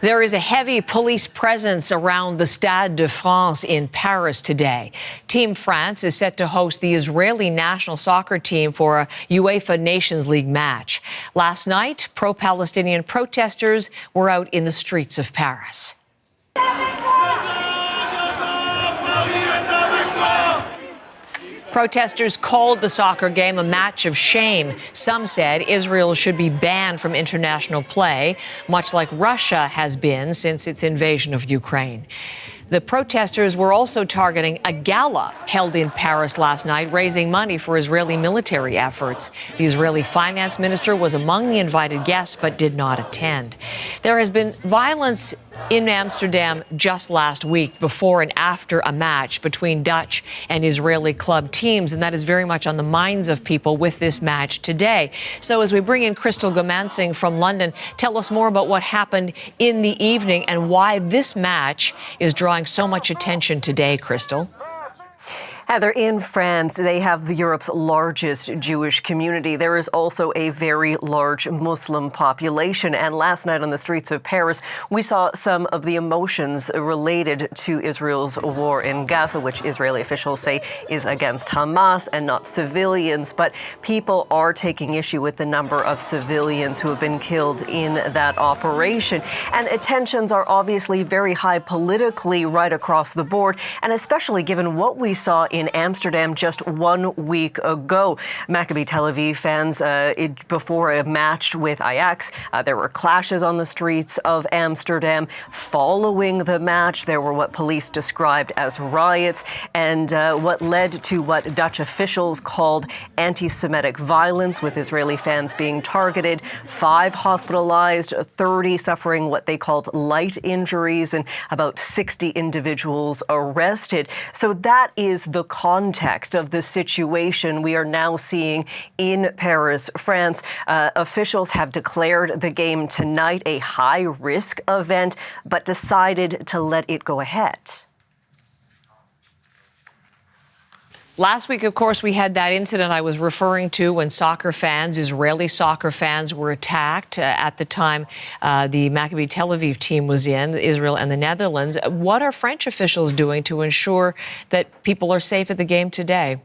There is a heavy police presence around the Stade de France in Paris today. Team France is set to host the Israeli national soccer team for a UEFA Nations League match. Last night, pro-Palestinian protesters were out in the streets of Paris. Protesters called the soccer game a match of shame. Some said Israel should be banned from international play, much like Russia has been since its invasion of Ukraine. The protesters were also targeting a gala held in Paris last night, raising money for Israeli military efforts. The Israeli finance minister was among the invited guests but did not attend. There has been violence in Amsterdam just last week before and after a match between Dutch and Israeli club teams, and that is very much on the minds of people with this match today. So as we bring in Crystal Gamansing from London, tell us more about what happened in the evening and why this match is drawing so much attention today, Crystal. Heather, in France, they have Europe's largest Jewish community. There is also a very large Muslim population. And last night on the streets of Paris, we saw some of the emotions related to Israel's war in Gaza, which Israeli officials say is against Hamas and not civilians. But people are taking issue with the number of civilians who have been killed in that operation. And tensions are obviously very high politically right across the board, and especially given what we saw in Amsterdam just 1 week ago. Maccabi Tel Aviv fans, before a match with Ajax, there were clashes on the streets of Amsterdam. Following the match, there were what police described as riots, and what led to what Dutch officials called anti-Semitic violence, with Israeli fans being targeted, 5 hospitalized, 30 suffering what they called light injuries, and about 60 individuals arrested. So that is the context of the situation we are now seeing in Paris, France. Officials have declared the game tonight a high-risk event, but decided to let it go ahead. Last week, of course, we had that incident I was referring to when soccer fans, Israeli soccer fans, were attacked. At the time, the Maccabi Tel Aviv team was in, Israel and the Netherlands. What are French officials doing to ensure that people are safe at the game today?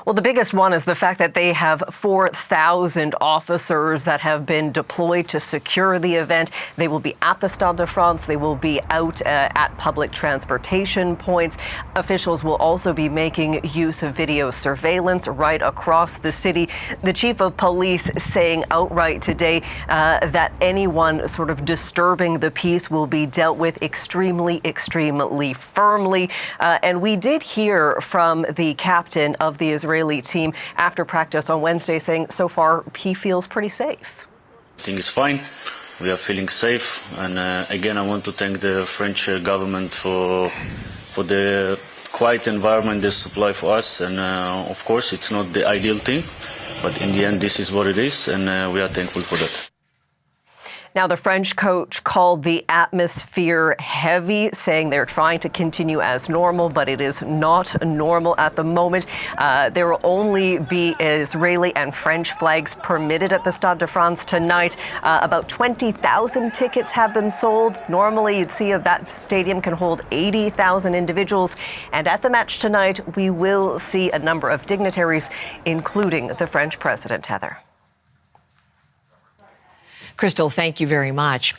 Well, the biggest one is the fact that they have 4,000 officers that have been deployed to secure the event. They will be at the Stade de France. They will be out at public transportation points. Officials will also be making use of video surveillance right across the city. The chief of police saying outright today that anyone sort of disturbing the peace will be dealt with extremely, extremely firmly. And we did hear from the captain of the Israeli team after practice on Wednesday saying so far he feels pretty safe. Everything is fine. We are feeling safe. And again, I want to thank the French government for the quiet environment they supply for us. And of course, it's not the ideal thing, but in the end, this is what it is. And we are thankful for that. Now, the French coach called the atmosphere heavy, saying they're trying to continue as normal, but it is not normal at the moment. There will only be Israeli and French flags permitted at the Stade de France tonight. About 20,000 tickets have been sold. Normally, you'd see that stadium can hold 80,000 individuals. And at the match tonight, we will see a number of dignitaries, including the French president, Heather. Crystal, thank you very much.